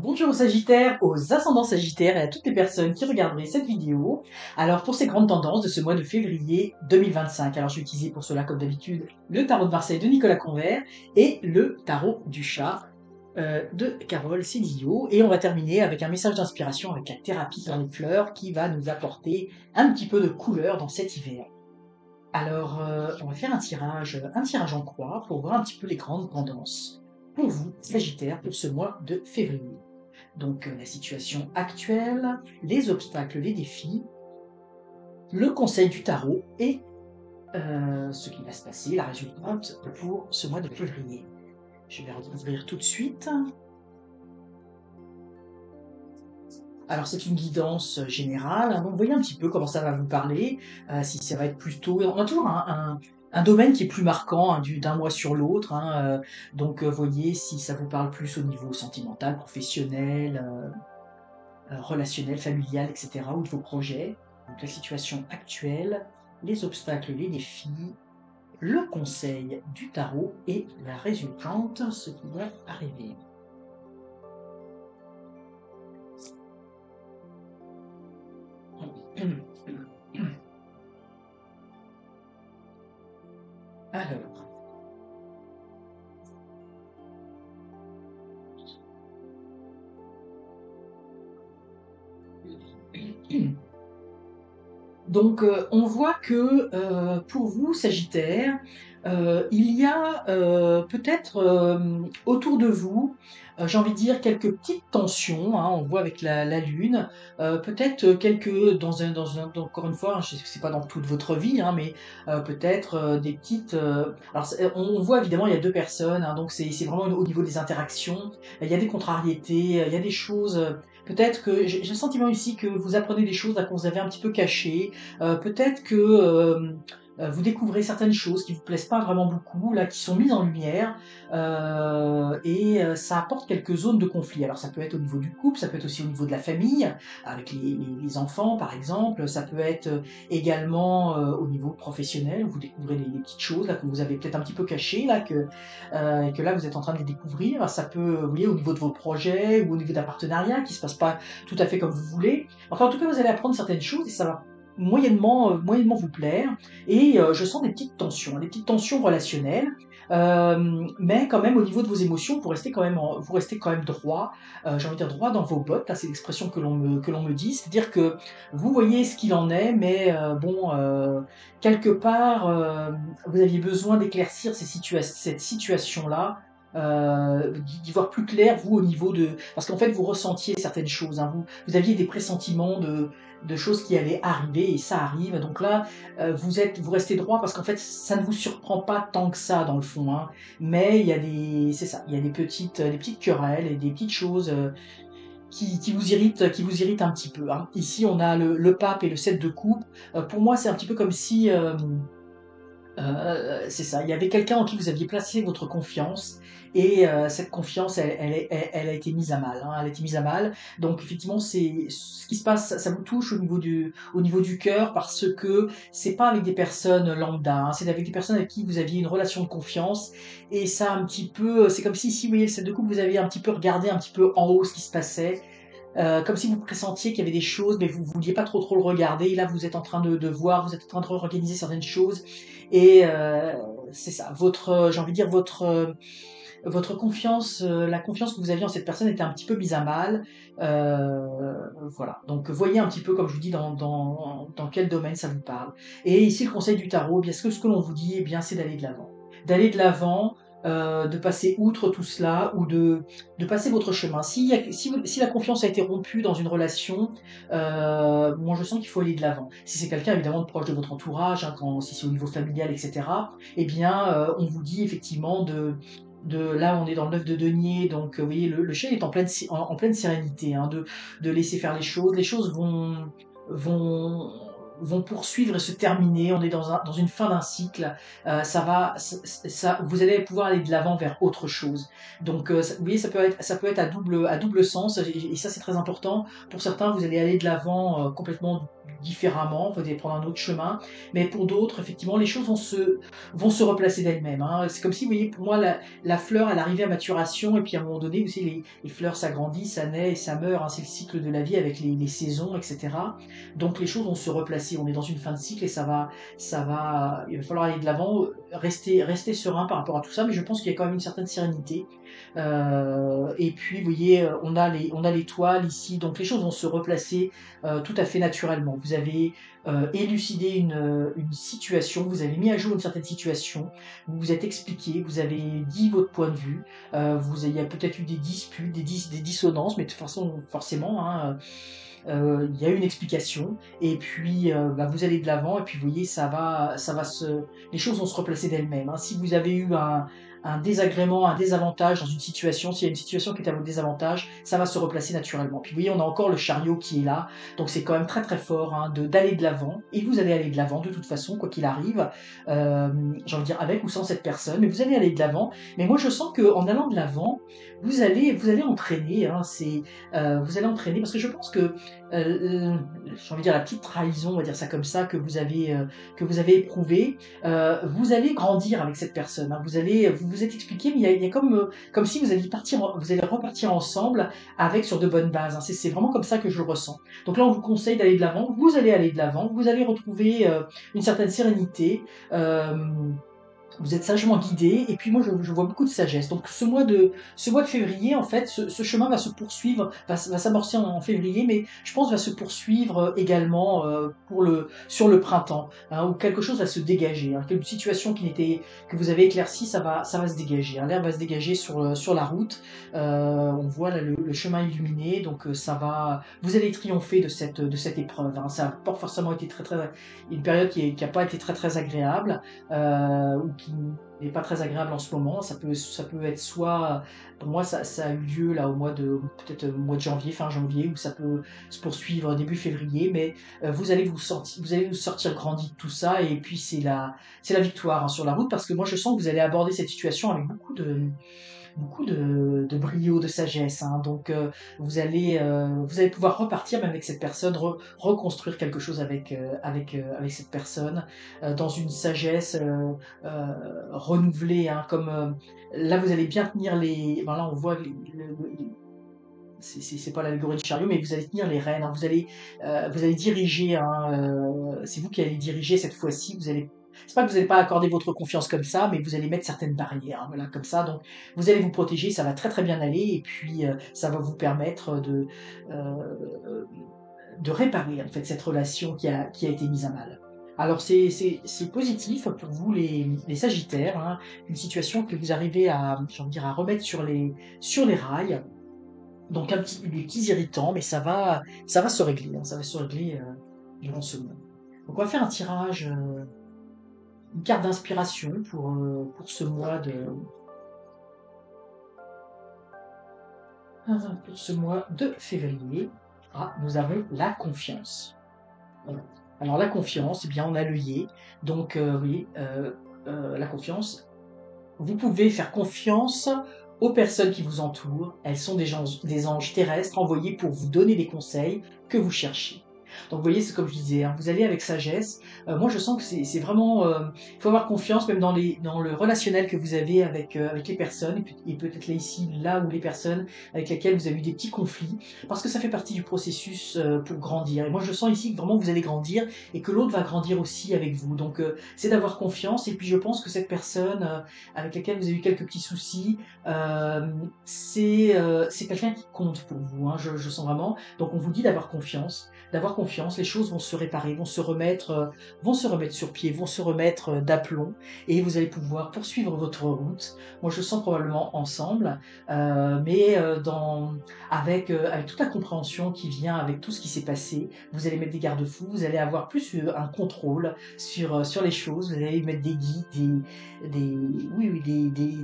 Bonjour aux Sagittaires, aux ascendants Sagittaires et à toutes les personnes qui regarderaient cette vidéo. Alors, pour ces grandes tendances de ce mois de février 2025, alors je vais utiliser pour cela, comme d'habitude, le tarot de Marseille de Nicolas Convert et le tarot du chat de Carole Cédillo. Et on va terminer avec un message d'inspiration avec la thérapie par les fleurs qui va nous apporter un petit peu de couleur dans cet hiver. Alors, on va faire un tirage en croix pour voir un petit peu les grandes tendances pour vous, Sagittaire, pour ce mois de février. Donc, la situation actuelle, les obstacles, les défis, le conseil du tarot et ce qui va se passer, la résultante pour ce mois de février. Je vais rouvrir tout de suite. Alors, c'est une guidance générale, hein, donc voyez un petit peu comment ça va vous parler, si ça va être plutôt... On a toujours un domaine qui est plus marquant, hein, d'un mois sur l'autre, hein, donc voyez si ça vous parle plus au niveau sentimental, professionnel, relationnel, familial, etc., ou de vos projets. Donc la situation actuelle, les obstacles, les défis, le conseil du tarot et la résultante, ce qui va arriver. Alors, donc on voit que pour vous, Sagittaire, il y a peut-être autour de vous, j'ai envie de dire, quelques petites tensions, hein, on voit avec la Lune, peut-être quelques, encore une fois, hein, je sais que c'est pas dans toute votre vie, hein, mais peut-être des petites... alors, on voit évidemment, il y a deux personnes, hein, donc c'est vraiment au niveau des interactions, il y a des contrariétés, il y a des choses... peut-être que j'ai le sentiment ici que vous apprenez des choses là qu'on vous avait un petit peu cachées, peut-être que vous découvrez certaines choses qui vous plaisent pas vraiment beaucoup, là, qui sont mises en lumière, et ça apporte quelques zones de conflit. Alors ça peut être au niveau du couple, ça peut être aussi au niveau de la famille, avec les enfants par exemple, ça peut être également au niveau professionnel, où vous découvrez des petites choses là que vous avez peut-être un petit peu cachées, là, que là vous êtes en train de les découvrir. Ça peut, vous voyez, au niveau de vos projets ou au niveau d'un partenariat qui se passe pas tout à fait comme vous voulez. Enfin, en tout cas, vous allez apprendre certaines choses et ça va moyennement vous plaire. Et je sens des petites tensions relationnelles, mais quand même au niveau de vos émotions, vous restez quand même droit, j'ai envie de dire droit dans vos bottes, là c'est l'expression que l'on me dit, c'est-à-dire que vous voyez ce qu'il en est, mais quelque part, vous aviez besoin d'éclaircir cette situation-là, d'y voir plus clair, vous, au niveau de... Parce qu'en fait, vous ressentiez certaines choses, hein, vous aviez des pressentiments de choses qui allaient arriver, et ça arrive. Donc là, vous restez droit parce qu'en fait, ça ne vous surprend pas tant que ça dans le fond, hein. Mais il y a c'est ça, il y a des petites querelles et des petites choses qui vous irritent un petit peu, hein. Ici, on a le pape et le 7 de coupe. Pour moi, c'est un petit peu comme si c'est ça, il y avait quelqu'un en qui vous aviez placé votre confiance et cette confiance, elle a été mise à mal, hein, elle a été mise à mal. Donc effectivement, c'est ce qui se passe, ça vous touche au niveau du cœur parce que c'est pas avec des personnes lambda, hein, c'est avec des personnes avec qui vous aviez une relation de confiance et ça un petit peu, c'est comme si vous voyez le 7 de coupe, vous aviez un petit peu regardé un petit peu en haut ce qui se passait. Comme si vous pressentiez qu'il y avait des choses, mais vous vouliez pas trop le regarder. Et là, vous êtes en train de voir, vous êtes en train de réorganiser certaines choses. Et c'est ça, j'ai envie de dire, votre confiance, la confiance que vous aviez en cette personne était un petit peu mise à mal. Voilà. Donc, voyez un petit peu, comme je vous dis, dans quel domaine ça vous parle. Et ici, le conseil du tarot, eh bien, ce que l'on vous dit, eh bien, c'est d'aller de l'avant. D'aller de l'avant, de passer outre tout cela ou de passer votre chemin. Si la confiance a été rompue dans une relation, moi je sens qu'il faut aller de l'avant. Si c'est quelqu'un évidemment de proche de votre entourage, hein, si c'est au niveau familial, etc., eh bien on vous dit effectivement là on est dans le 9 de denier, donc vous voyez le chien est en pleine sérénité, hein, de laisser faire les choses vont vont poursuivre et se terminer. On est dans une fin d'un cycle. Vous allez pouvoir aller de l'avant vers autre chose. Donc, vous voyez, ça peut être à double sens, et ça c'est très important. Pour certains, vous allez aller de l'avant complètement différemment, vous allez prendre un autre chemin, mais pour d'autres, effectivement, les choses vont se replacer d'elles-mêmes, hein. C'est comme si, vous voyez, pour moi, la fleur, elle arrivait à maturation, et puis à un moment donné, vous savez, les fleurs, ça grandit, ça naît et ça meurt, hein. C'est le cycle de la vie avec les saisons, etc. Donc les choses vont se replacer. On est dans une fin de cycle et il va falloir aller de l'avant, rester serein par rapport à tout ça, mais je pense qu'il y a quand même une certaine sérénité. Et puis, vous voyez, on a l'étoile ici, donc les choses vont se replacer tout à fait naturellement. Vous avez élucidé une situation, vous avez mis à jour une certaine situation, vous vous êtes expliqué, vous avez dit votre point de vue, il y a peut-être eu des disputes, des dissonances, mais de toute façon, forcément, hein, il y a une explication, et puis bah, vous allez de l'avant, et puis vous voyez, les choses vont se replacer d'elles-mêmes, hein. Si vous avez eu un désagrément, un désavantage dans une situation, s'il y a une situation qui est à votre désavantage, ça va se replacer naturellement. Puis vous voyez, on a encore le chariot qui est là, donc c'est quand même très très fort, hein, d'aller de l'avant, et vous allez aller de l'avant de toute façon, quoi qu'il arrive, j'ai envie de dire avec ou sans cette personne, mais vous allez aller de l'avant. Mais moi je sens qu'en allant de l'avant, vous allez entraîner, hein, vous allez entraîner, parce que je pense que j'ai envie de dire la petite trahison, on va dire ça comme ça, que vous avez éprouvée, vous allez grandir avec cette personne, hein. Vous vous êtes expliqué, mais il y a comme si vous alliez vous allez repartir ensemble avec sur de bonnes bases, hein. C'est vraiment comme ça que je le ressens. Donc là, on vous conseille d'aller de l'avant. Vous allez aller de l'avant. Vous allez retrouver une certaine sérénité. Euh, vous êtes sagement guidé, et puis moi je vois beaucoup de sagesse. Donc ce mois de février, en fait, ce chemin va se poursuivre, va s'amorcer en février, mais je pense va se poursuivre également sur le printemps, hein, où quelque chose va se dégager, hein, une situation que vous avez éclaircie, ça va se dégager, hein. L'air va se dégager sur la route. On voit là, le chemin illuminé, donc vous allez triompher de cette épreuve, hein. Ça n'a pas forcément été une période qui a pas été très très agréable, ou qui n'est pas très agréable en ce moment. Ça peut être soit, pour moi, ça a eu lieu là peut-être au mois de janvier, fin janvier, ou ça peut se poursuivre début février, mais vous allez vous sortir grandi de tout ça, et puis c'est la victoire, hein, sur la route, parce que moi je sens que vous allez aborder cette situation avec beaucoup de brio, de sagesse, hein. Donc vous allez pouvoir repartir même avec cette personne, reconstruire quelque chose avec cette personne, dans une sagesse renouvelée, hein, comme là vous allez bien tenir ben là on voit c'est pas l'allégorie du chariot, mais vous allez tenir les rênes, hein. Vous allez diriger, hein, c'est vous qui allez diriger cette fois-ci. C'est pas que vous n'allez pas accorder votre confiance comme ça, mais vous allez mettre certaines barrières, hein, voilà, comme ça. Donc, vous allez vous protéger, ça va très très bien aller, et puis ça va vous permettre euh, de réparer en fait cette relation qui a été mise à mal. Alors c'est positif pour vous les Sagittaires, hein, une situation que vous arrivez j'ai envie de dire, à remettre sur les rails. Donc des petits irritants, mais ça va se régler, hein, ça va se régler durant ce mois. Donc on va faire un tirage, une carte d'inspiration pour pour ce mois de février. Ah, nous avons la confiance. Voilà. Alors la confiance, eh bien on a l'œillet, donc oui, la confiance. Vous pouvez faire confiance aux personnes qui vous entourent. Elles sont des anges terrestres envoyés pour vous donner des conseils que vous cherchez. Donc vous voyez, c'est comme je disais, hein, vous allez avec sagesse. Moi, je sens que c'est vraiment, il faut avoir confiance même dans le relationnel que vous avez avec les personnes, et peut-être là ici, là où les personnes avec lesquelles vous avez eu des petits conflits, parce que ça fait partie du processus pour grandir. Et moi, je sens ici que vraiment vous allez grandir, et que l'autre va grandir aussi avec vous. Donc c'est d'avoir confiance, et puis je pense que cette personne avec laquelle vous avez eu quelques petits soucis, c'est quelqu'un qui compte pour vous, hein, je sens vraiment. Donc on vous dit d'avoir confiance, les choses vont se réparer, vont se remettre sur pied, vont se remettre d'aplomb, et vous allez pouvoir poursuivre votre route. Moi, je sens probablement ensemble, mais avec toute la compréhension qui vient avec tout ce qui s'est passé. Vous allez mettre des garde-fous, vous allez avoir plus un contrôle sur les choses, vous allez mettre des guides,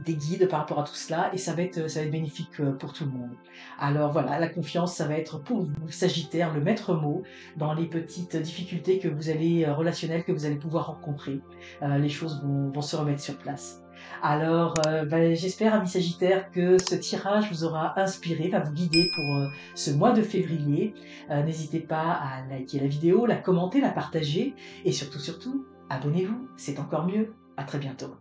des guides par rapport à tout cela, et ça va être bénéfique pour tout le monde. Alors voilà, la confiance, ça va être pour vous, Sagittaire, le maître mot dans les petites difficultés relationnelles que vous allez pouvoir rencontrer. Les choses vont se remettre sur place. Alors, j'espère, amis Sagittaires, que ce tirage vous aura inspiré, va vous guider pour ce mois de février. N'hésitez pas à liker la vidéo, la commenter, la partager et surtout, abonnez-vous, c'est encore mieux. À très bientôt.